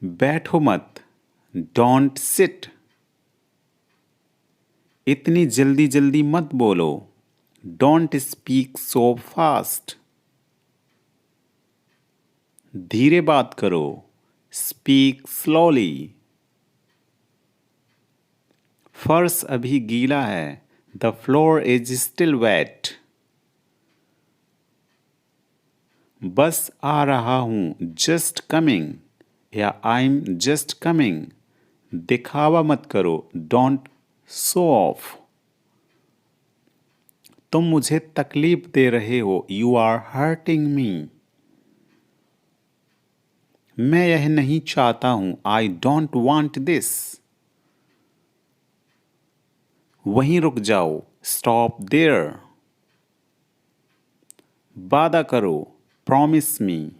बैठो मत, don't sit. इतनी जल्दी जल्दी मत बोलो, डोंट स्पीक सो फास्ट। धीरे बात करो, स्पीक स्लोली। फर्श अभी गीला है, the floor is still wet. बस आ रहा हूं, जस्ट कमिंग या आई एम जस्ट कमिंग। दिखावा मत करो, डोंट शो ऑफ। तुम मुझे तकलीफ दे रहे हो, यू आर हर्टिंग मी। मैं यह नहीं चाहता हूं, आई डोंट वांट दिस। वहीं रुक जाओ, स्टॉप देयर। वादा करो, प्रॉमिस मी।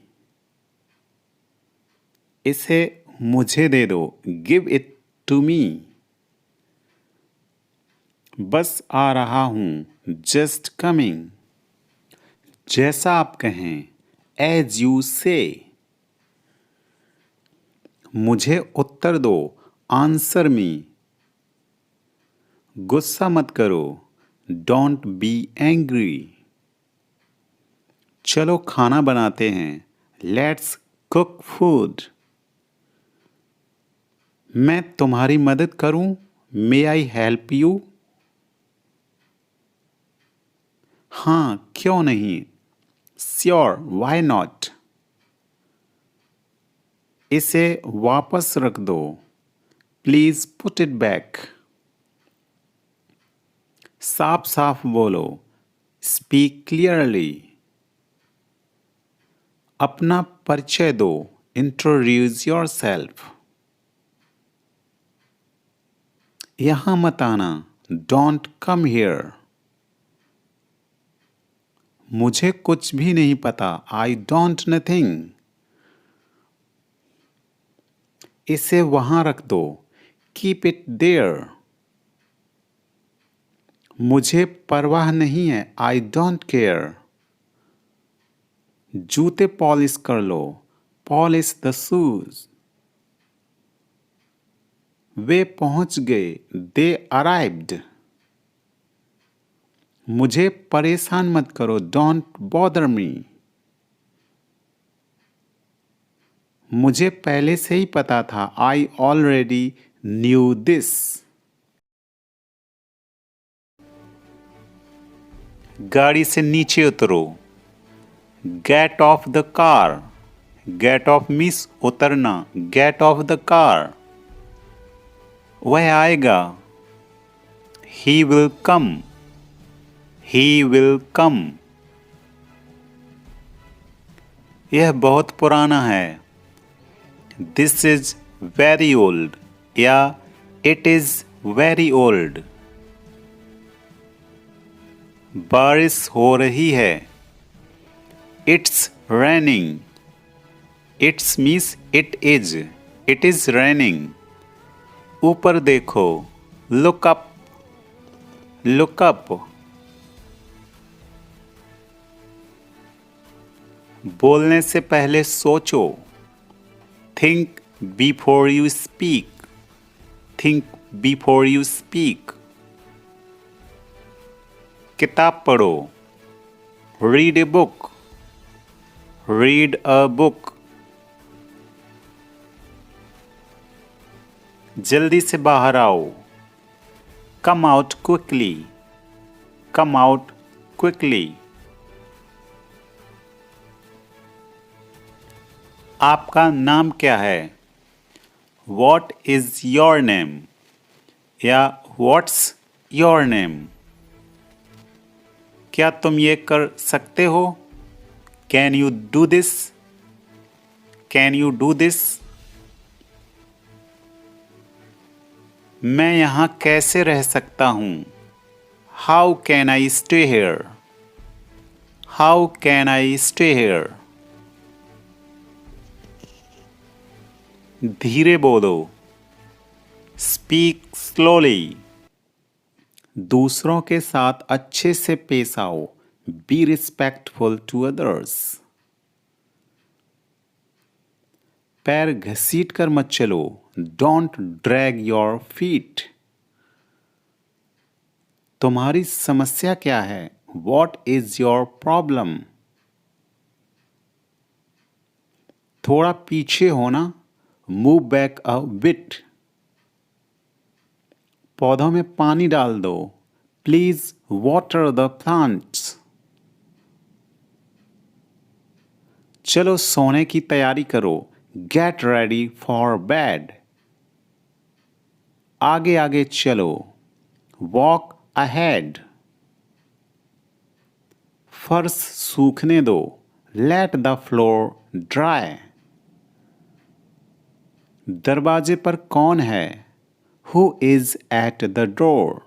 इसे मुझे दे दो, गिव इट टू मी। बस आ रहा हूं, जस्ट कमिंग। जैसा आप कहें, एज यू से। मुझे उत्तर दो, आंसर मी। गुस्सा मत करो, डोंट बी एंग्री। चलो खाना बनाते हैं, लेट्स कुक फूड। मैं तुम्हारी मदद करूं, मे आई हेल्प यू। हाँ, क्यों नहीं, श्योर, व्हाई नॉट। इसे वापस रख दो, प्लीज पुट इट बैक। साफ साफ बोलो, स्पीक क्लियरली। अपना परिचय दो, इंट्रोड्यूस योर सेल्फ। यहां मत आना, डोंट कम हियर। मुझे कुछ भी नहीं पता, आई डोंट नथिंग। इसे वहां रख दो, कीप इट देयर। मुझे परवाह नहीं है, आई डोंट केयर। जूते पॉलिश कर लो, पॉलिश द शूज। वे पहुंच गए, दे अराइव्ड। मुझे परेशान मत करो, डोंट बॉदर मी। मुझे पहले से ही पता था, आई ऑलरेडी न्यू दिस। गाड़ी से नीचे उतरो, get off the car. Get off means उतरना, गेट ऑफ द कार। वह आएगा, he will come. He will come. यह बहुत पुराना है, दिस इज वेरी ओल्ड या इट इज वेरी ओल्ड। बारिश हो रही है, it's raining. It's means it is raining. ऊपर देखो, लुक अप। Look up. बोलने से पहले सोचो, think before you speak. Think before you speak. किताब पढ़ो, read a book. Read a book. जल्दी से बाहर आओ, come out quickly. Come out quickly. आपका नाम क्या है, वॉट इज योर नेम या व्हाट्स योर नेम। क्या तुम ये कर सकते हो, can you do this. Can you do this. मैं यहाँ कैसे रह सकता हूँ, how can I stay here. How can I stay here. धीरे बोलो, स्पीक स्लोली। दूसरों के साथ अच्छे से पेश आओ, बी रिस्पेक्टफुल टू अदर्स। पैर घसीट कर मत चलो, डोंट ड्रैग योर फीट। तुम्हारी समस्या क्या है, वॉट इज योर प्रॉब्लम। थोड़ा पीछे होना, मूव बैक अ बिट। पौधों में पानी डाल दो, प्लीज वाटर द प्लांट्स। चलो सोने की तैयारी करो, गेट रेडी फॉर बेड। आगे आगे चलो, वॉक अहेड। फर्श सूखने दो, लेट द फ्लोर ड्राई। दरवाजे पर कौन है, who is at the door.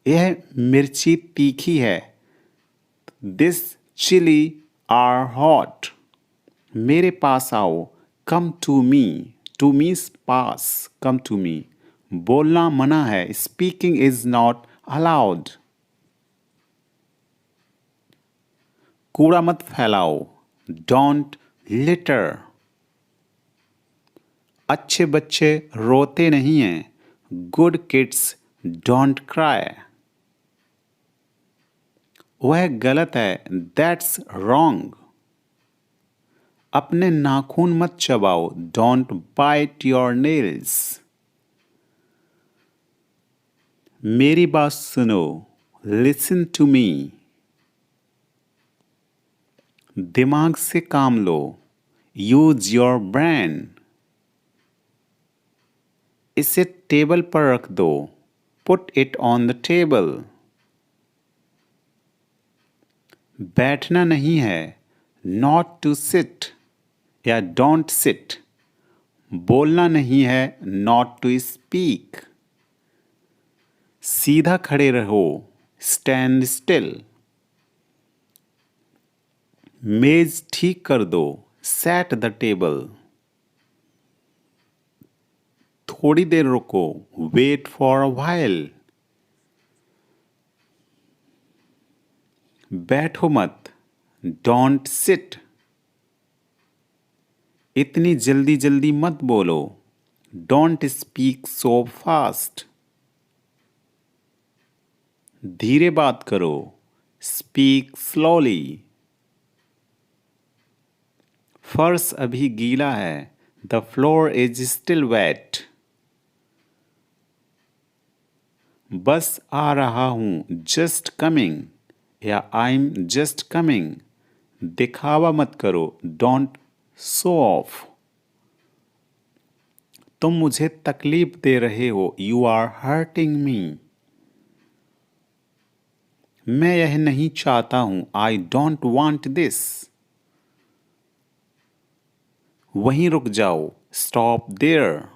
यह मिर्ची तीखी है, दिस चिली आर हॉट। मेरे पास आओ, come to me. To means पास, कम टू मी। बोलना मना है, स्पीकिंग इज नॉट अलाउड। कूड़ा मत फैलाओ, डोंट लिटर। अच्छे बच्चे रोते नहीं हैं, गुड किड्स डोंट क्राई। वह गलत है, दैट्स रॉन्ग। अपने नाखून मत चबाओ, डोंट बाइट योर नेल्स। मेरी बात सुनो, लिसन टू मी। दिमाग से काम लो, यूज योर ब्रेन। इसे टेबल पर रख दो, put it on the table. बैठना नहीं है, नॉट टू सिट या डोंट सिट। बोलना नहीं है, नॉट टू स्पीक। सीधा खड़े रहो, स्टैंड स्टिल। मेज ठीक कर दो, सेट द टेबल। थोड़ी देर रुको, वेट फॉर अ व्हाइल। बैठो मत, डोंट सिट। इतनी जल्दी जल्दी मत बोलो, डोंट स्पीक सो फास्ट। धीरे बात करो, स्पीक स्लोली। फर्श अभी गीला है, the floor is still wet. बस आ रहा हूं, जस्ट कमिंग या आई एम जस्ट कमिंग। दिखावा मत करो, डोंट शो ऑफ। तुम मुझे तकलीफ दे रहे हो, यू आर हर्टिंग मी। मैं यह नहीं चाहता हूं, आई डोंट वांट दिस। वहीं रुक जाओ, स्टॉप देयर।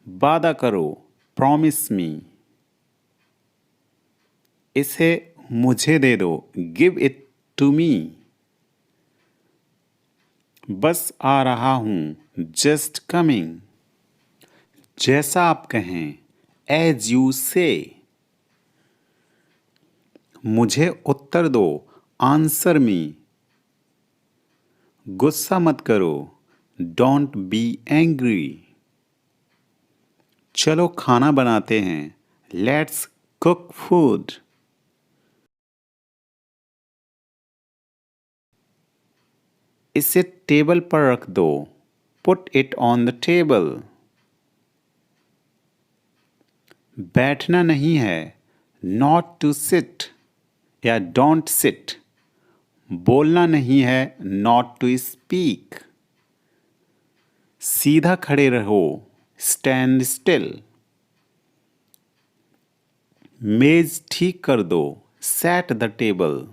वादा करो, प्रॉमिस मी। इसे मुझे दे दो, गिव इट टू मी। बस आ रहा हूं, जस्ट कमिंग। जैसा आप कहें, एज यू से। मुझे उत्तर दो, आंसर मी। गुस्सा मत करो, डोंट बी एंग्री। चलो खाना बनाते हैं, लेट्स कुक फूड। इसे टेबल पर रख दो, put it on the table. बैठना नहीं है, नॉट टू सिट या डोंट सिट। बोलना नहीं है, नॉट टू स्पीक। सीधा खड़े रहो, स्टैंड स्टिल। मेज ठीक कर दो, सेट द टेबल।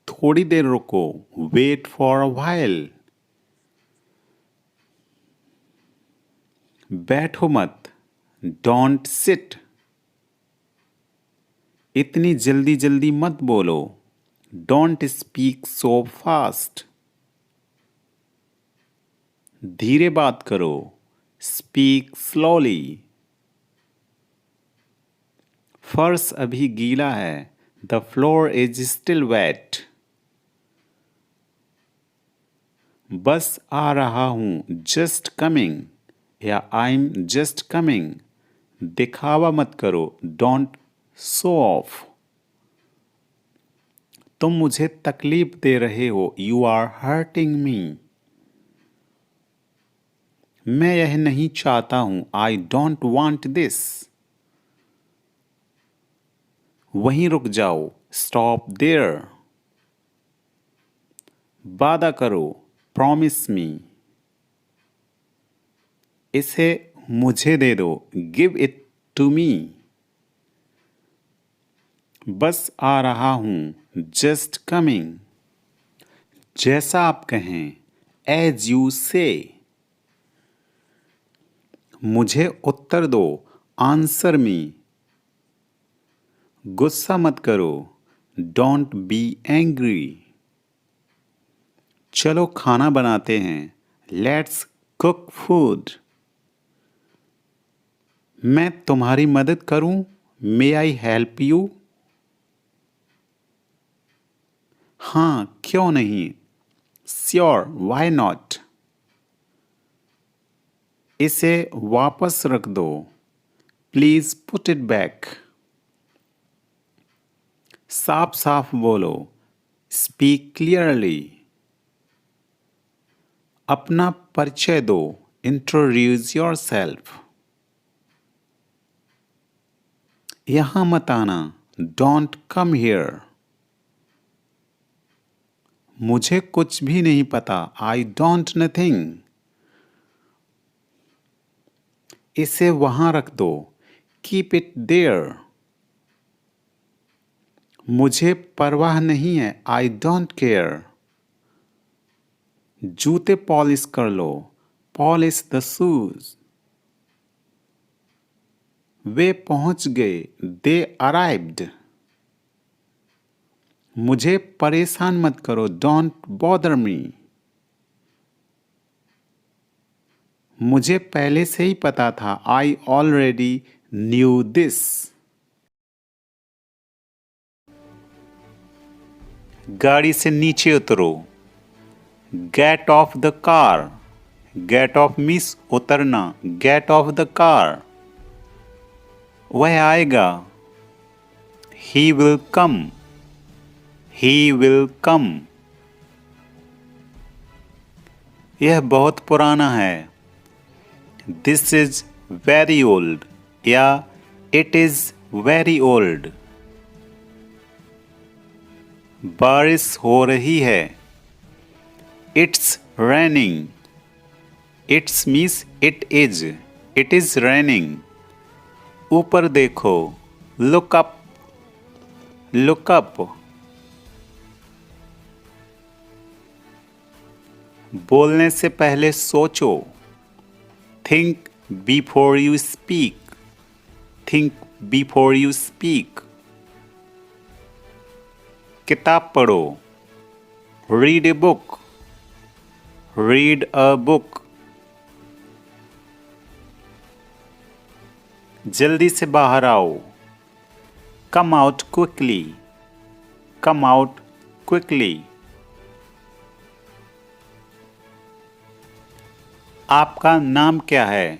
थोड़ी देर रुको, वेट फॉर अ व्हाइल। बैठो मत, डोंट सिट। इतनी जल्दी जल्दी मत बोलो, डोंट स्पीक सो फास्ट। धीरे बात करो, स्पीक स्लोली। फर्श अभी गीला है, The floor is still wet. बस आ रहा हूँ, just coming या I'm just coming. दिखावा मत करो, don't show off. तुम मुझे तकलीफ दे रहे हो, you are hurting me. मैं यह नहीं चाहता हूँ, I don't want this. वहीं रुक जाओ, stop there. वादा करो, promise me. इसे मुझे दे दो, give it to me. बस आ रहा हूँ, just coming. जैसा आप कहें, as you say. मुझे उत्तर दो, answer me. गुस्सा मत करो, don't be angry. चलो खाना बनाते हैं, let's cook food. मैं तुम्हारी मदद करूं, may I help you? हाँ, क्यों नहीं? Sure, why not? इसे वापस रख दो, please put it back. साफ साफ बोलो, speak clearly. अपना परिचय दो, introduce yourself. यहाँ मत आना, don't come here. मुझे कुछ भी नहीं पता, I don't nothing. इसे वहाँ रख दो, keep it there. मुझे परवाह नहीं है, I don't care. जूते पॉलिश कर लो, polish the shoes. वे पहुंच गए, they arrived. मुझे परेशान मत करो, don't bother me. मुझे पहले से ही पता था, I already knew this. गाड़ी से नीचे उतरो, get off the car. get off means उतरना, get off the car. वह आएगा, he will come. he will come. यह बहुत पुराना है, this is very old या it is very old. बारिश हो रही है, it's raining. it's means it is raining. ऊपर देखो, look up. look up. बोलने से पहले सोचो, think before you speak. think before you speak. किताब पढ़ो, read a book. read a book. जल्दी से बाहर आओ, come out quickly. come out quickly. आपका नाम क्या है?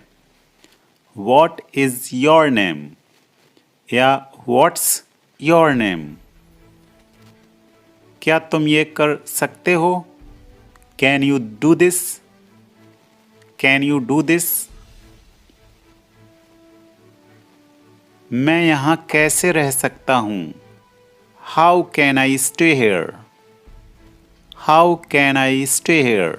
What is your name? या What's your name? क्या तुम ये कर सकते हो? Can you do this? Can you do this? मैं यहाँ कैसे रह सकता हूँ? How can I stay here? How can I stay here?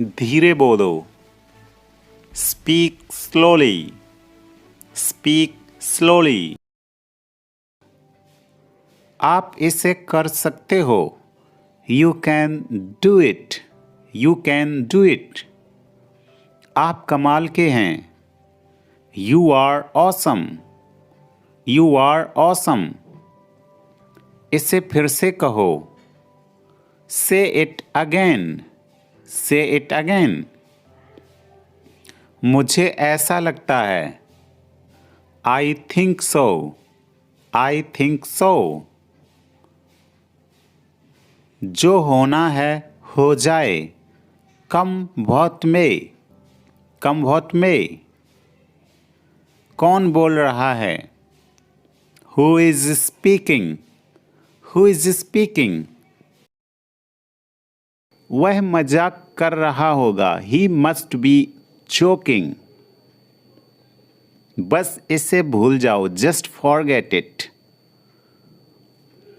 धीरे बोलो, speak slowly. speak slowly. आप इसे कर सकते हो, you can do it. you can do it. आप कमाल के हैं, you are awesome. you are awesome. इसे फिर से कहो, say it again. say it again. मुझे ऐसा लगता है, I think so. I think so. जो होना है हो जाए. कम बहुत में. कम बहुत में. कौन बोल रहा है? Who is speaking? Who is speaking? वह मजाक कर रहा होगा. He must be joking. बस इसे भूल जाओ. Just forget it.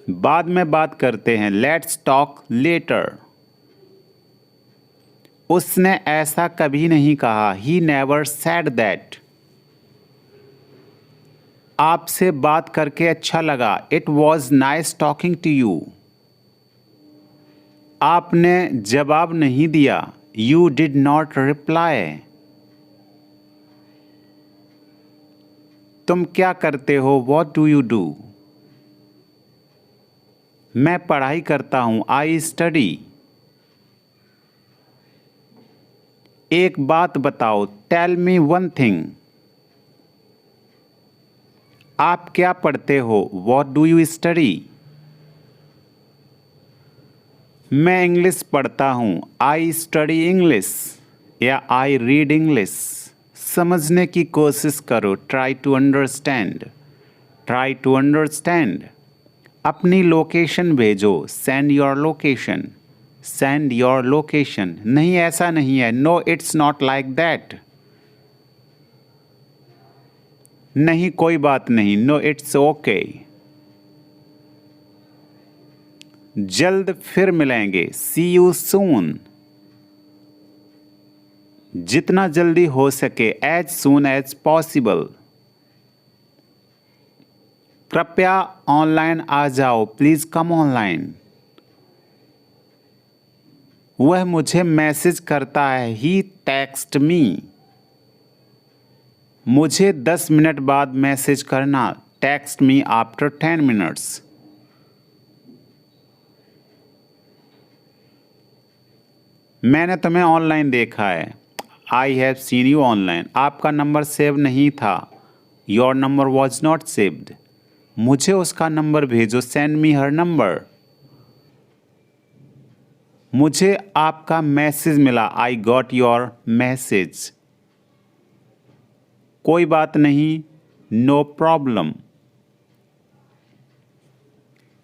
बाद में बात करते हैं. Let's talk later. उसने ऐसा कभी नहीं कहा. He never said that. आपसे बात करके अच्छा लगा. It was nice talking to you. आपने जवाब नहीं दिया. You did not reply. तुम क्या करते हो? What do you do? मैं पढ़ाई करता हूँ. I study. एक बात बताओ. Tell me one thing. आप क्या पढ़ते हो? What do you study? मैं इंग्लिश पढ़ता हूँ. I study English. या I read English. समझने की कोशिश करो. Try to understand. Try to understand. अपनी लोकेशन भेजो. Send your location. Send your location. नहीं, ऐसा नहीं है. No, it's not like that. नहीं, कोई बात नहीं. No, it's okay. जल्द फिर मिलेंगे. See you soon. जितना जल्दी हो सके. As soon as possible. कृपया ऑनलाइन आ जाओ. Please come online. वह मुझे मैसेज करता है. He texts me. मुझे 10 मिनट बाद मैसेज करना. Text me after 10 minutes. मैंने तुम्हें ऑनलाइन देखा है. I have seen you online. आपका नंबर सेव नहीं था. Your number was not saved. मुझे उसका नंबर भेजो. Send me her number. मुझे आपका मैसेज मिला. I got your message. कोई बात नहीं. No problem.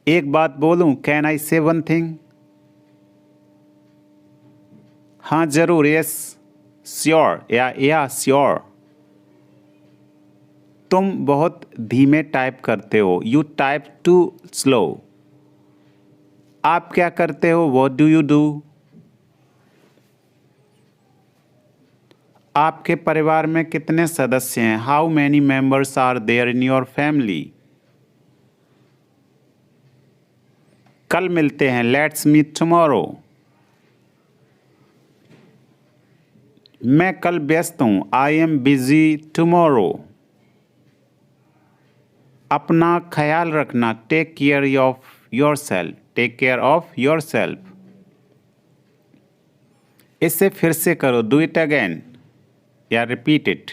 एक बात बोलूं? Can I say one thing? हाँ जरूर. Yes, sure. या sure. तुम बहुत धीमे टाइप करते हो. You type too slow. आप क्या करते हो? What do you do? आपके परिवार में कितने सदस्य हैं? How many members are there in your family? कल मिलते हैं. Let's meet tomorrow. मैं कल व्यस्त हूँ. I am busy tomorrow. अपना ख्याल रखना. Take care of yourself. Take care of yourself. इसे फिर से करो. Do it again. या repeat it.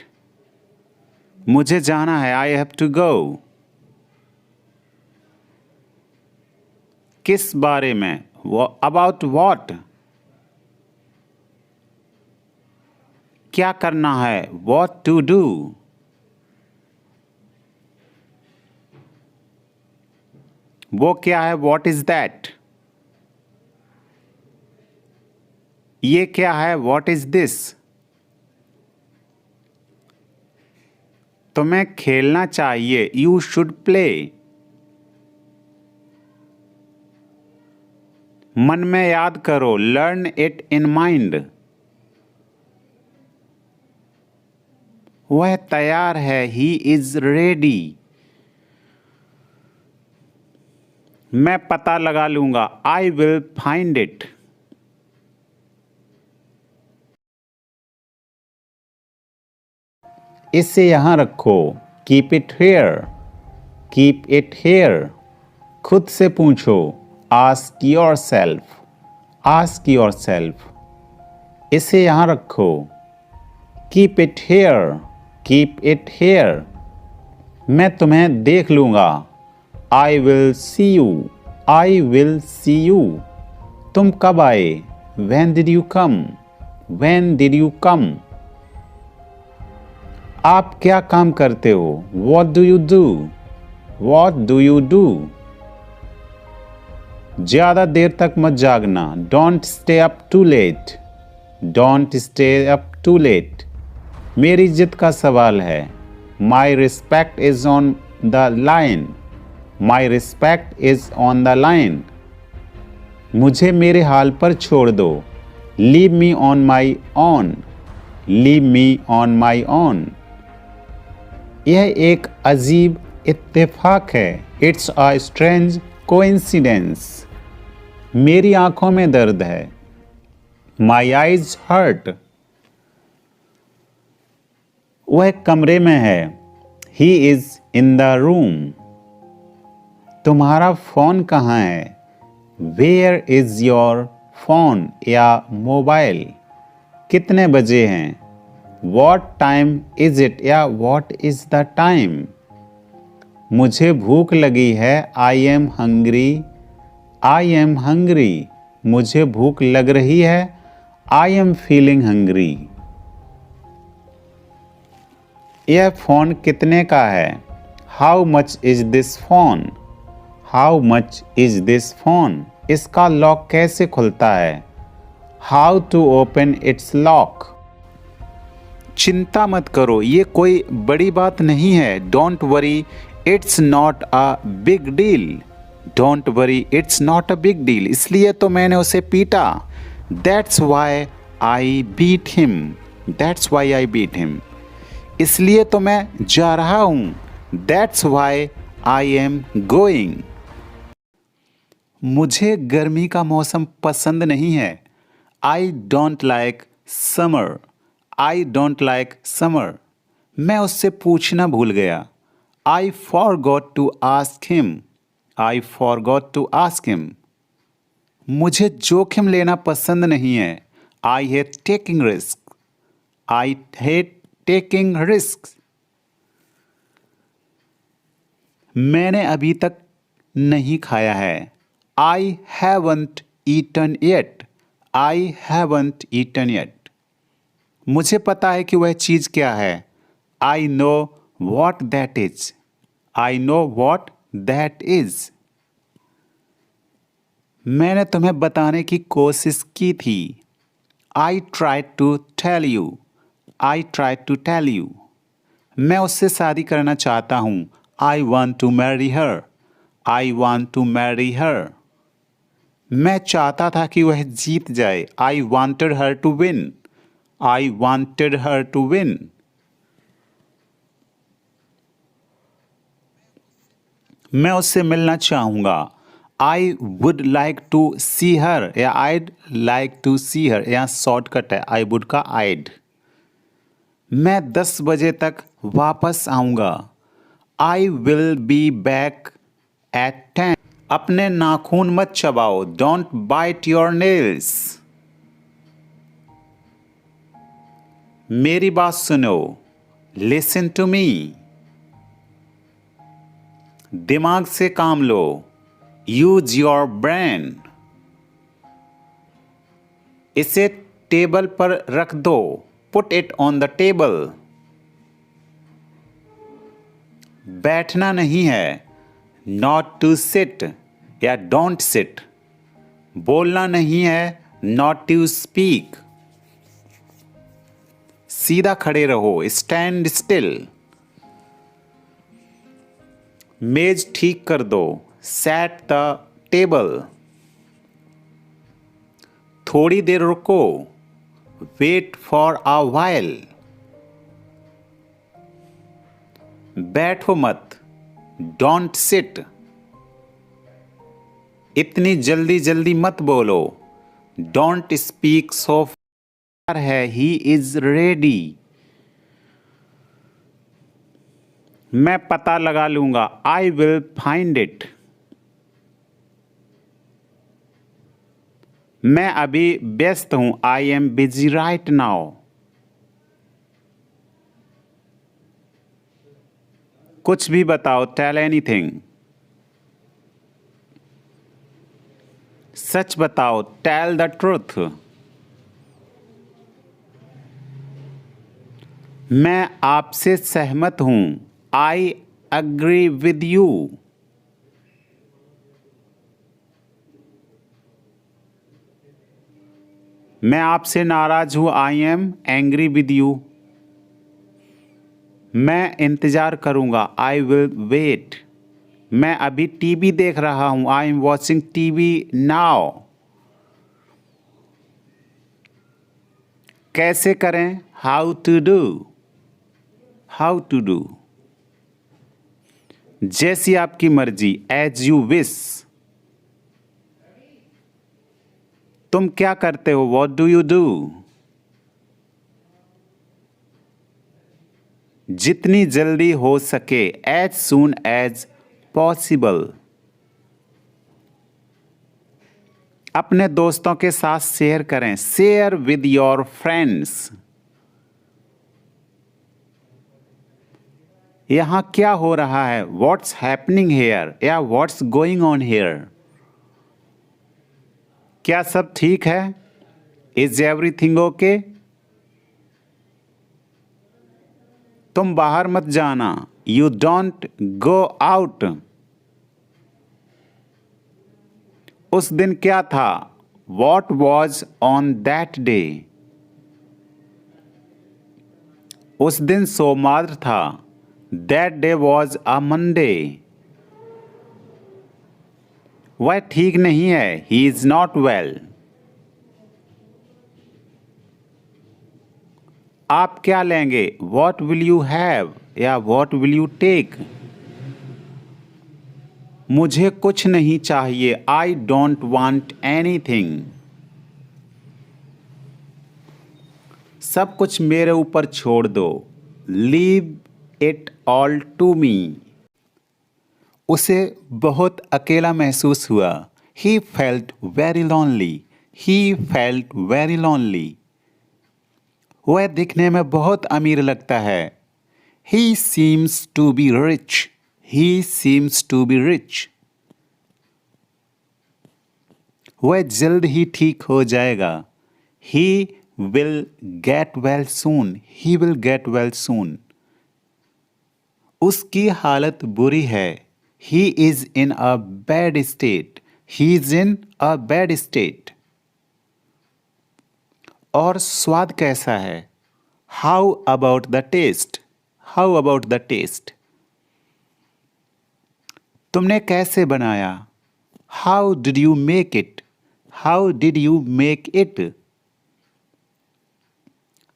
मुझे जाना है. I have to go. किस बारे में? About what? क्या करना है? What to do? वो क्या है? What is that? ये क्या है? What is this? तुम्हें खेलना चाहिए. You should play. मन में याद करो. Learn it in mind. वह तैयार है. He is ready. मैं पता लगा लूंगा. I will find it. इसे यहां रखो. Keep it here. Keep it here. खुद से पूछो. Ask yourself. Ask yourself. इसे यहां रखो. Keep it here. Keep it here. मैं तुम्हें देख लूँगा। I will see you. I will see you. तुम कब आए? When did you come? When did you come? आप क्या काम करते हो? What do you do? What do you do? ज़्यादा देर तक मत जागना। Don't stay up too late. Don't stay up too late. मेरी इज्जत का सवाल है। My respect is on the line. My respect is on the line. मुझे मेरे हाल पर छोड़ दो। Leave me on my own. Leave me on my own. यह एक अजीब इत्तेफाक है। It's a strange coincidence. मेरी आंखों में दर्द है। My eyes hurt. वह कमरे में है। He is in the room. तुम्हारा फोन कहाँ है? Where is your phone या मोबाइल? कितने बजे हैं? What time is it या what is the time? मुझे भूख लगी है। I am hungry. I am hungry. मुझे भूख लग रही है। I am feeling hungry. यह फ़ोन कितने का है? How much is this phone? How much is this phone? इसका लॉक कैसे खुलता है? How to open its lock? चिंता मत करो, ये कोई बड़ी बात नहीं है। Don't worry, it's not a big deal. Don't worry, it's not a big deal. इसलिए तो मैंने उसे पीटा। That's why I beat him. That's why I beat him. इसलिए तो मैं जा रहा हूँ। That's why I am going. मुझे गर्मी का मौसम पसंद नहीं है। I don't like summer. I don't like summer. मैं उससे पूछना भूल गया। I forgot to ask him. I forgot to ask him. मुझे जोखिम लेना पसंद नहीं है। I hate taking risks. I hate taking risks. मैंने अभी तक नहीं खाया है। I haven't eaten yet. I haven't eaten yet. मुझे पता है कि वह चीज़ क्या है। I know what that is. I know what that is. मैंने तुम्हें बताने की कोशिश की थी। I tried to tell you. I tried to tell you. मैं उससे शादी करना चाहता हूँ। I want to marry her. I want to marry her. मैं चाहता था कि वह जीत जाए। I wanted her to win. I wanted her to win. मैं उससे मिलना चाहूँगा। I would like to see her या I'd like to see her या शॉर्टकट है I would का I'd. मैं 10 बजे तक वापस आऊँगा। I will be back at 10. अपने नाखून मत चबाओ। Don't bite your nails. मेरी बात सुनो। Listen to me. दिमाग से काम लो। Use your brain. इसे टेबल पर रख दो। Put it on the table. बैठना नहीं है। Not to sit या don't sit. बोलना नहीं है। Not to speak. सीधा खड़े रहो। Stand still. मेज ठीक कर दो। Set the table. थोड़ी देर रुको। Wait for a while. बैठो मत। Don't sit. इतनी जल्दी जल्दी मत बोलो। Don't speak so far है he is ready. मैं पता लगा लूंगा। I will find it. मैं अभी व्यस्त हूं। I am busy right now. कुछ भी बताओ, टेल एनीथिंग। सच बताओ, टेल द ट्रूथ। मैं आपसे सहमत हूं, आई अग्री विद यू। मैं आपसे नाराज हूं, I am angry with you. मैं इंतजार करूंगा, आई विल वेट। मैं अभी टीवी देख रहा हूं, I am watching TV now. कैसे करें, how to do. How to do. जैसी आपकी मर्जी, एज यू विश। तुम क्या करते हो, वॉट डू यू डू। जितनी जल्दी हो सके, एज सून एज पॉसिबल। अपने दोस्तों के साथ शेयर करें, शेयर विद योर फ्रेंड्स। यहां क्या हो रहा है, व्हाट्स हैपनिंग हेयर या व्हाट्स गोइंग ऑन हेयर। क्या सब ठीक है, इज एवरीथिंग ओके। तुम बाहर मत जाना, यू डोंट गो आउट। उस दिन क्या था, what was on that day. उस दिन सोमवार था, that day was a Monday. वह ठीक नहीं है, ही इज नॉट वेल। आप क्या लेंगे, वॉट विल यू हैव या वॉट विल यू टेक। मुझे कुछ नहीं चाहिए, आई डोंट वांट एनीथिंग। सब कुछ मेरे ऊपर छोड़ दो, leave it all to me. उसे बहुत अकेला महसूस हुआ, he felt very lonely. He felt very lonely. वह दिखने में बहुत अमीर लगता है, he seems to be rich. He seems to be rich. वह जल्द ही ठीक हो जाएगा, he will get well soon. He will get well soon. उसकी हालत बुरी है, he is in a bad state. He is in a bad state. और स्वाद कैसा है, how about the taste. How about the taste. तुमने कैसे बनाया, how did you make it. How did you make it.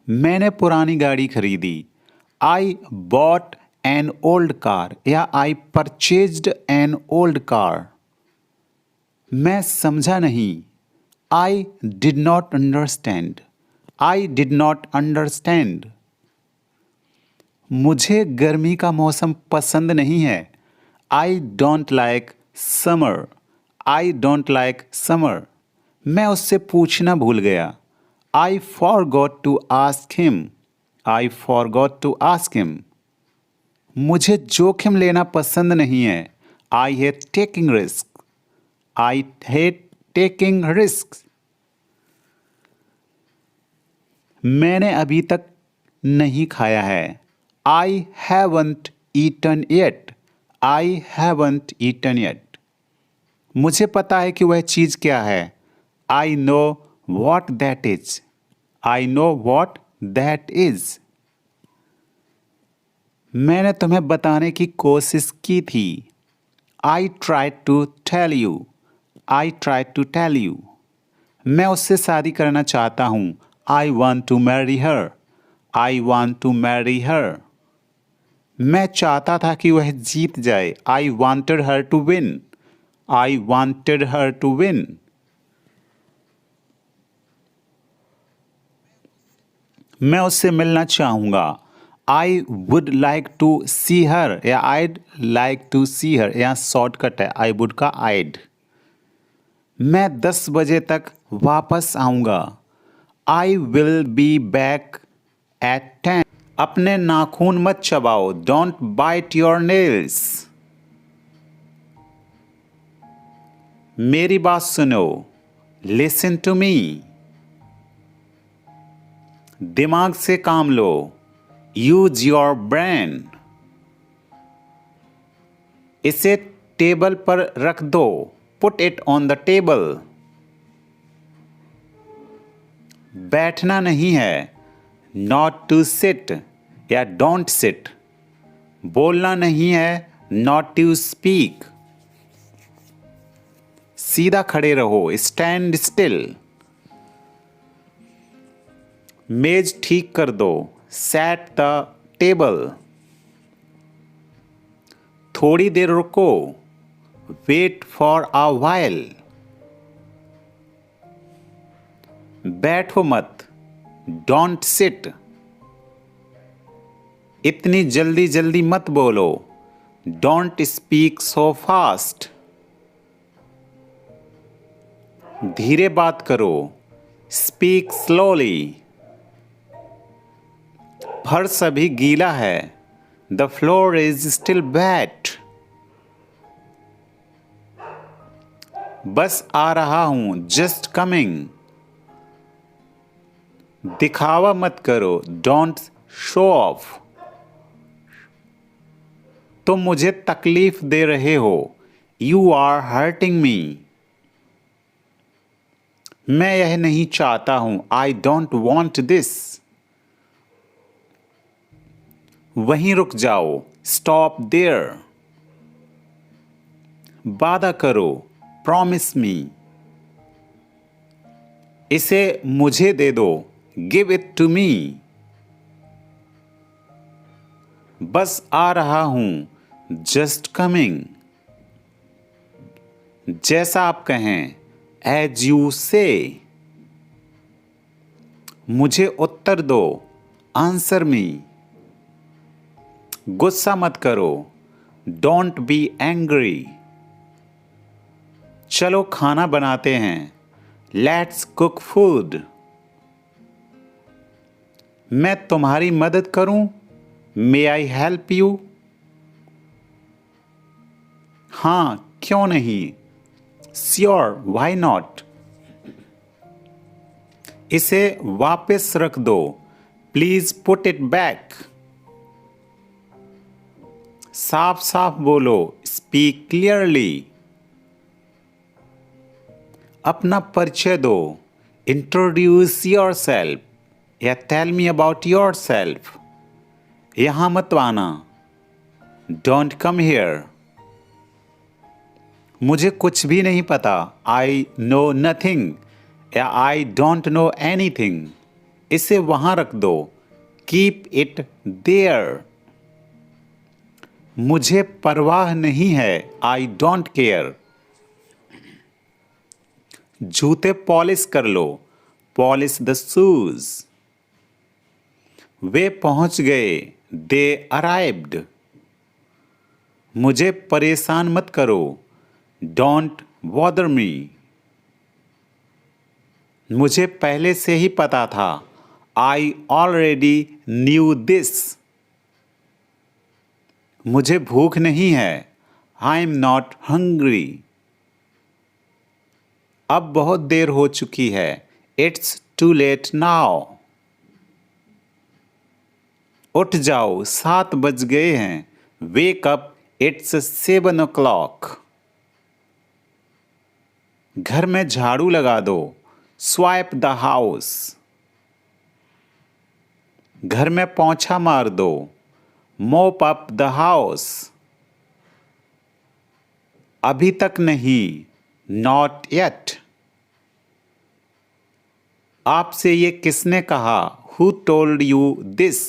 मैंने पुरानी गाड़ी खरीदी, I bought an old car या I purchased an old car. मैं समझा नहीं, I did not understand. I did not understand. मुझे गर्मी का मौसम पसंद नहीं है, I don't like summer. I don't like summer. मैं उससे पूछना भूल गया, I forgot to ask him. I forgot to ask him. मुझे जोखिम लेना पसंद नहीं है, I hate taking risk. I hate taking risk. मैंने अभी तक नहीं खाया है, I haven't eaten yet. I haven't eaten yet. मुझे पता है कि वह चीज़ क्या है, I know what that is. I know what that is. मैंने तुम्हें बताने की कोशिश की थी, I try to tell you. I try to tell you. मैं उससे शादी करना चाहता हूँ, I want to marry her. I want to marry her. मैं चाहता था कि वह जीत जाए, I wanted her to win. I wanted her to win. मैं उससे मिलना चाहूँगा, I would like to see her या I'd like to see her. यहाँ शॉर्टकट है आई वुड का आईड। मैं 10 बजे तक वापस आऊँगा, I will be back at 10। अपने नाखून मत चबाओ, डोंट बाइट योर नेल्स। मेरी बात सुनो, लिसन टू मी। दिमाग से काम लो, यूज योर ब्रेन। इसे टेबल पर रख दो, put it on the table. बैठना नहीं है, नॉट टू सिट या डोंट सिट। बोलना नहीं है, नॉट टू स्पीक। सीधा खड़े रहो, स्टैंड स्टिल। मेज ठीक कर दो, सेट द टेबल। थोड़ी देर रुको, वेट फॉर अ व्हाइल। बैठो मत, डोंट सिट। इतनी जल्दी जल्दी मत बोलो, डोंट स्पीक सो फास्ट। धीरे बात करो, स्पीक स्लोली। फर्श अभी गीला है, the floor is still wet. बस आ रहा हूं, जस्ट कमिंग। दिखावा मत करो, डोंट शो ऑफ। तुम मुझे तकलीफ दे रहे हो, यू आर हर्टिंग मी। मैं यह नहीं चाहता हूं, आई डोंट वॉन्ट दिस। वहीं रुक जाओ, स्टॉप देयर। वादा करो, प्रॉमिस मी। इसे मुझे दे दो, गिव इट टू मी। बस आ रहा हूं, जस्ट कमिंग। जैसा आप कहें, एज यू से। मुझे उत्तर दो, आंसर मी। गुस्सा मत करो, डोंट बी एंग्री। चलो खाना बनाते हैं, लेट्स कुक फूड। मैं तुम्हारी मदद करूं, मे आई हेल्प यू। हाँ, क्यों नहीं, श्योर, व्हाई नॉट। इसे वापस रख दो, प्लीज पुट इट बैक। साफ साफ बोलो, स्पीक क्लियरली। अपना परिचय दो, इंट्रोड्यूस योर सेल्फ या tell me about yourself. यहां मत आना, डोंट कम हियर। मुझे कुछ भी नहीं पता, आई नो नथिंग या आई डोंट नो एनीथिंग। इसे वहां रख दो, कीप इट देयर। मुझे परवाह नहीं है, आई डोंट केयर। जूते पॉलिश कर लो, पॉलिश द शूज। वे पहुंच गए, दे अराइव्ड। मुझे परेशान मत करो, डोंट बॉदर मी। मुझे पहले से ही पता था, आई ऑलरेडी न्यू दिस। मुझे भूख नहीं है, आई एम नॉट हंग्री। अब बहुत देर हो चुकी है, इट्स टू लेट नाउ। उठ जाओ, 7 बज गए हैं, वेक अप, इट्स 7 o'clock। घर में झाड़ू लगा दो, स्वाइप द हाउस। घर में पोंछा मार दो, मोप अप द हाउस। अभी तक नहीं, नॉट येट। आपसे ये किसने कहा, हु टोल्ड यू दिस।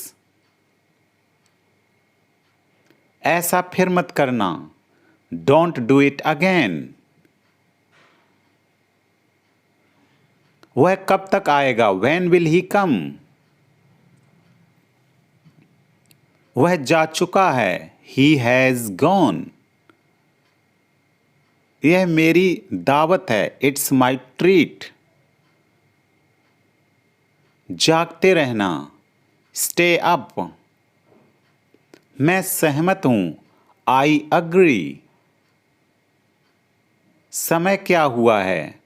ऐसा फिर मत करना, डोंट डू इट अगेन। वह कब तक आएगा, व्हेन विल ही कम। वह जा चुका है, ही हैज गॉन। यह मेरी दावत है, इट्स माई ट्रीट। जागते रहना, stay up. मैं सहमत हूँ, I agree. समय क्या हुआ है,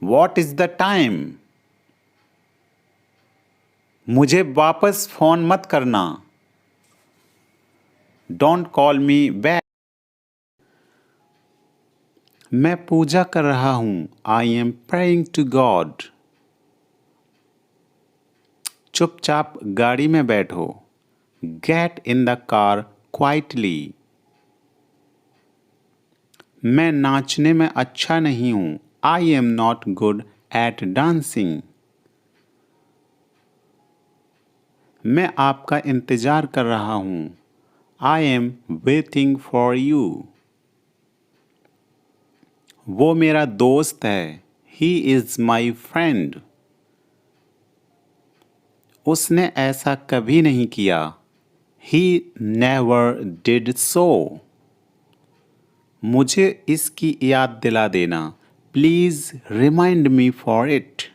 What is the time? मुझे वापस फोन मत करना, Don't call me back. मैं पूजा कर रहा हूँ, I am praying to God. चुपचाप गाड़ी में बैठो, Get in the car quietly. मैं नाचने में अच्छा नहीं हूँ, I am not good at dancing. मैं आपका इंतजार कर रहा हूँ, I am waiting for you. वो मेरा दोस्त है, He is my friend. उसने ऐसा कभी नहीं किया, He never did so. मुझे इसकी याद दिला देना, Please remind me for it.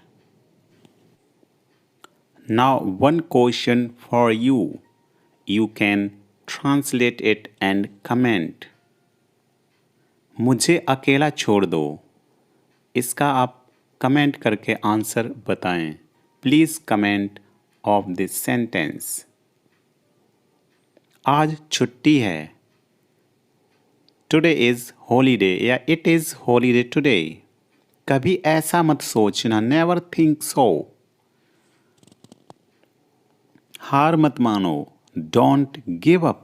Now one question for you. You can translate it and comment. मुझे अकेला छोड़ दो, इसका आप कमेंट करके आंसर बताएं. Please comment of this sentence. आज छुट्टी है, Today is holiday या it is holiday today. कभी ऐसा मत सोचना, never think so. हार मत मानो, don't give up.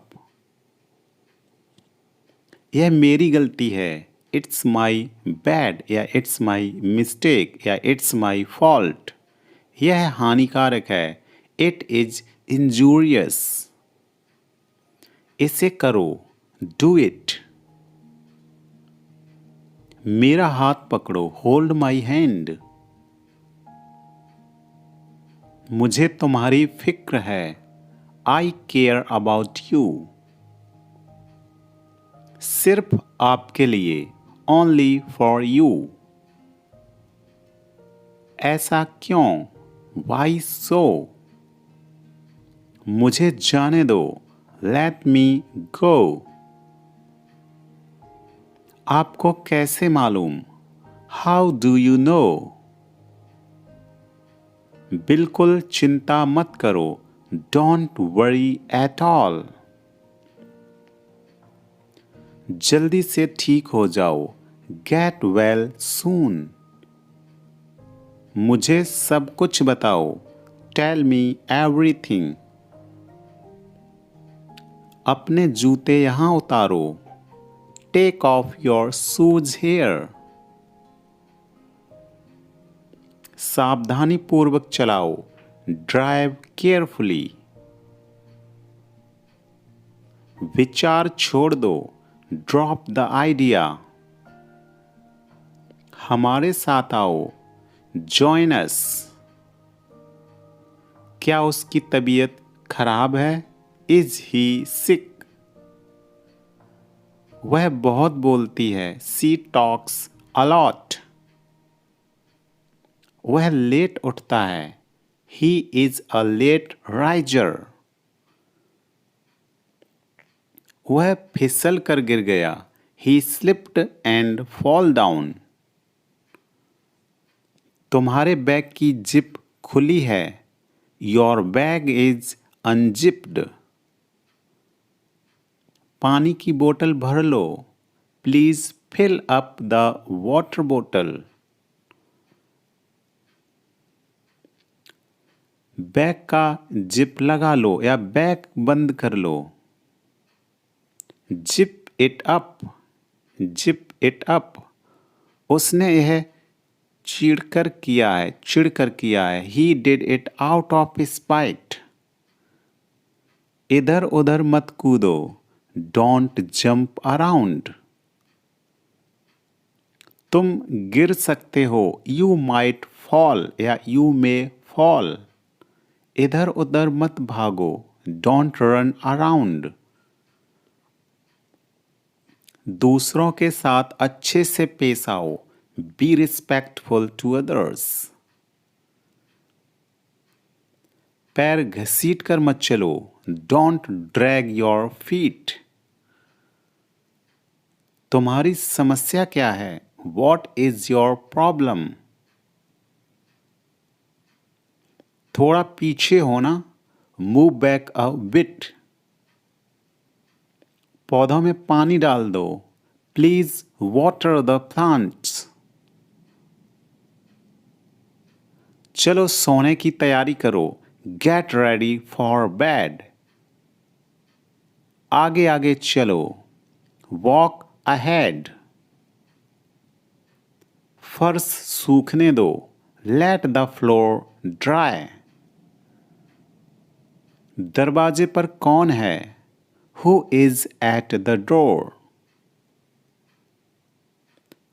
यह मेरी गलती है, it's my bad या it's my mistake या it's my fault. यह हानिकारक है, it is injurious. इसे करो, do it. मेरा हाथ पकड़ो, hold my hand. मुझे तुम्हारी फिक्र है, I care about you. सिर्फ आपके लिए, only for you. ऐसा क्यों, why so? मुझे जाने दो, let me go. आपको कैसे मालूम, how do you know? बिल्कुल चिंता मत करो, don't worry at all. जल्दी से ठीक हो जाओ, get well soon. मुझे सब कुछ बताओ, tell me everything. अपने जूते यहाँ उतारो, take off your shoes here. सावधानी पूर्वक चलाओ, drive carefully. विचार छोड़ दो, drop the idea. हमारे साथ आओ, join us. क्या उसकी तबीयत खराब है, is he sick? वह बहुत बोलती है, she talks a lot. वह लेट उठता है, he is a late riser. वह फिसल कर गिर गया, he slipped and fall down. तुम्हारे बैग की जिप खुली है, your bag is unzipped. पानी की बोतल भर लो, please fill up the water bottle. Bag का जिप लगा लो या बैग बंद कर लो, zip it up, zip it up. उसने यह चिढ़कर किया है, he did it out of spite. इधर उधर मत कूदो, don't jump around. तुम गिर सकते हो, you might fall या you may fall. इधर उधर मत भागो, don't run around. दूसरों के साथ अच्छे से पेश आओ, be respectful to others. पैर घसीट कर मत चलो। Don't drag your feet. तुम्हारी समस्या क्या है? What is your problem? थोड़ा पीछे होना। Move back a bit. पौधों में पानी डाल दो। Please water the plants. चलो सोने की तैयारी करो। Get ready for bed. आगे आगे चलो। Walk ahead. फर्श सूखने दो। Let the floor dry. दरवाजे पर कौन है? Who is at the door?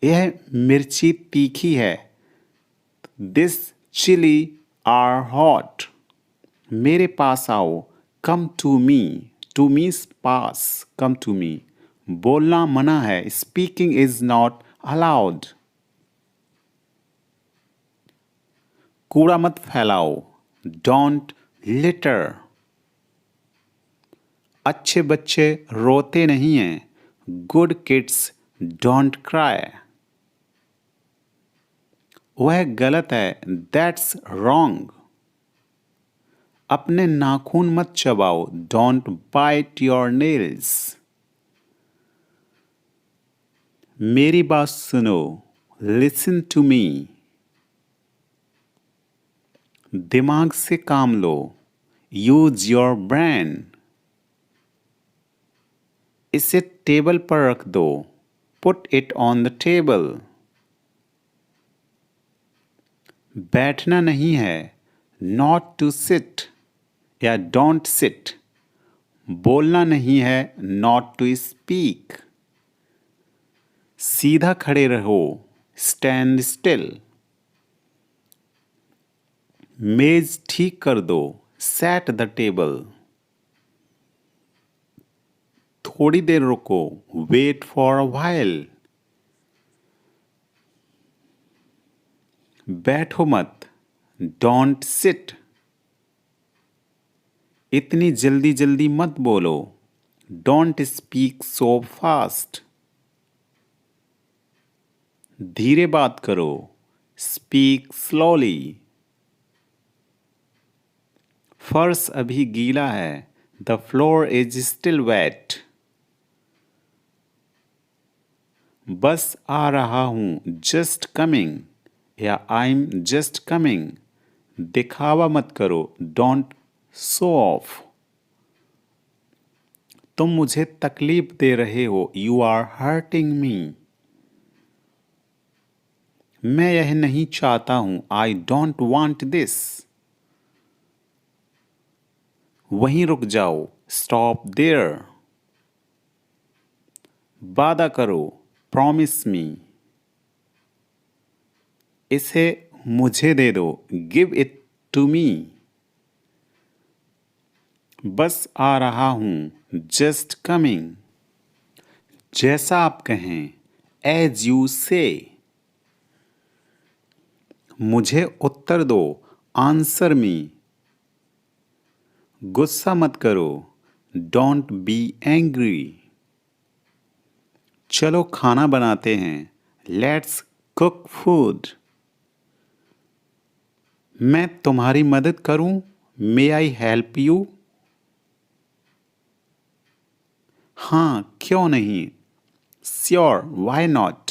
यह मिर्ची तीखी है। This chili are hot. मेरे पास आओ। Come to me. To means पास। Come to me. बोलना मना है। Speaking is not allowed. कूड़ा मत फैलाओ। Don't litre. अच्छे बच्चे रोते नहीं हैं। Good kids don't cry. वह गलत है। That's wrong. अपने नाखून मत चबाओ। Don't bite your nails. मेरी बात सुनो। Listen to me. दिमाग से काम लो। Use your brain. इसे टेबल पर रख दो। Put it on the table. बैठना नहीं है। नॉट टू सिट या डोंट सिट। बोलना नहीं है। Not to speak. सीधा खड़े रहो। Stand still. मेज ठीक कर दो। Set the table. थोड़ी देर रुको। Wait for a while. बैठो मत। Don't sit. इतनी जल्दी जल्दी मत बोलो। Don't speak so fast. धीरे बात करो। Speak slowly. फर्श अभी गीला है। The floor is still wet. बस आ रहा हूं। जस्ट कमिंग या आई एम जस्ट कमिंग। दिखावा मत करो। Don't show off. तुम मुझे तकलीफ दे रहे हो। You are hurting me. मैं यह नहीं चाहता हूं। I don't want this. वहीं रुक जाओ। Stop there. वादा करो। Promise me. इसे मुझे दे दो। Give it to me. बस आ रहा हूं। Just coming. जैसा आप कहें। As you say. मुझे उत्तर दो। Answer me. गुस्सा मत करो। Don't be angry. चलो खाना बनाते हैं। Let's cook food. मैं तुम्हारी मदद करूं? मे आई हेल्प यू? हाँ, क्यों नहीं? Sure, why not?